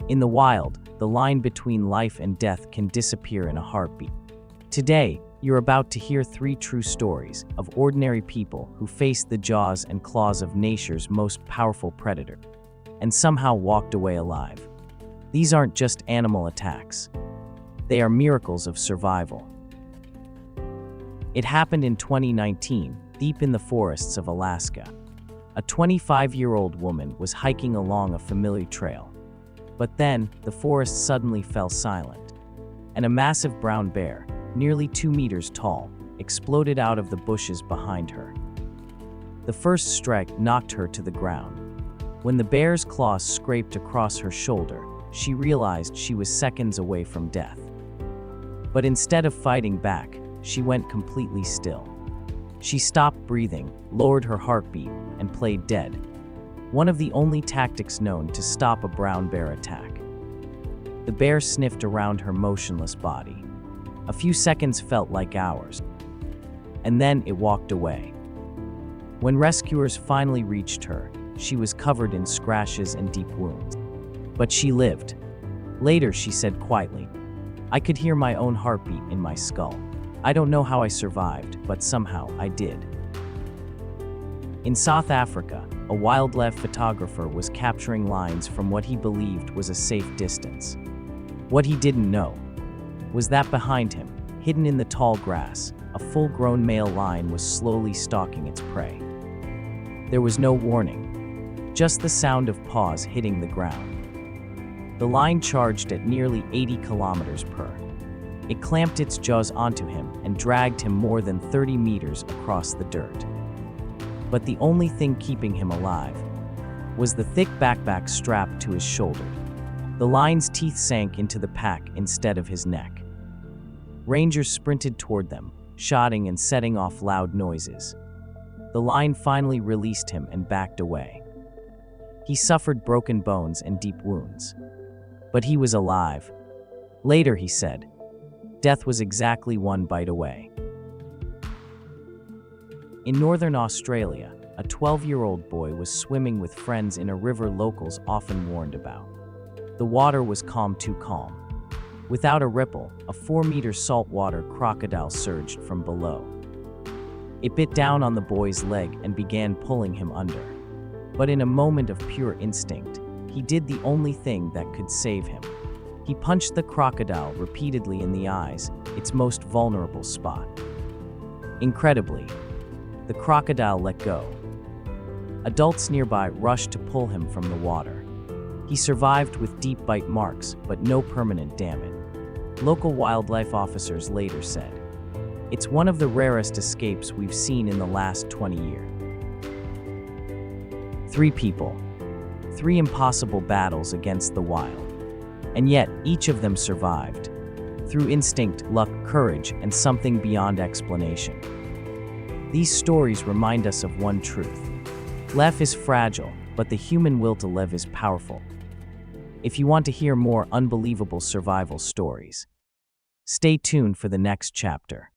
In the wild, the line between life and death can disappear in a heartbeat. Today, you're about to hear 3 true stories of ordinary people who faced the jaws and claws of nature's most powerful predator and somehow walked away alive. These aren't just animal attacks. They are miracles of survival. It happened in 2019, deep in the forests of Alaska. A 25-year-old woman was hiking along a familiar trail. But then, the forest suddenly fell silent, and a massive brown bear, nearly 2 meters tall, exploded out of the bushes behind her. The first strike knocked her to the ground. When the bear's claws scraped across her shoulder, she realized she was seconds away from death. But instead of fighting back, she went completely still. She stopped breathing, lowered her heartbeat, and played dead. One of the only tactics known to stop a brown bear attack. The bear sniffed around her motionless body. A few seconds felt like hours, and then it walked away. When rescuers finally reached her, she was covered in scratches and deep wounds. But she lived. Later, she said quietly, "I could hear my own heartbeat in my skull. I don't know how I survived, but somehow I did." In South Africa, a wildlife photographer was capturing lions from what he believed was a safe distance. What he didn't know was that behind him, hidden in the tall grass, a full-grown male lion was slowly stalking its prey. There was no warning, just the sound of paws hitting the ground. The lion charged at nearly 80 kilometers per hour. It clamped its jaws onto him and dragged him more than 30 meters across the dirt. But the only thing keeping him alive was the thick backpack strapped to his shoulder. The lion's teeth sank into the pack instead of his neck. Rangers sprinted toward them, shouting and setting off loud noises. The lion finally released him and backed away. He suffered broken bones and deep wounds. But he was alive. Later, he said, death was exactly one bite away. In northern Australia, a 12-year-old boy was swimming with friends in a river locals often warned about. The water was calm, too calm. Without a ripple, a 4-meter saltwater crocodile surged from below. It bit down on the boy's leg and began pulling him under. But in a moment of pure instinct, he did the only thing that could save him. He punched the crocodile repeatedly in the eyes, its most vulnerable spot. Incredibly, the crocodile let go. Adults nearby rushed to pull him from the water. He survived with deep bite marks, but no permanent damage. Local wildlife officers later said, "It's one of the rarest escapes we've seen in the last 20 years." 3 people, 3 impossible battles against the wild. And yet, each of them survived, through instinct, luck, courage, and something beyond explanation. These stories remind us of one truth. Life is fragile, but the human will to live is powerful. If you want to hear more unbelievable survival stories, stay tuned for the next chapter.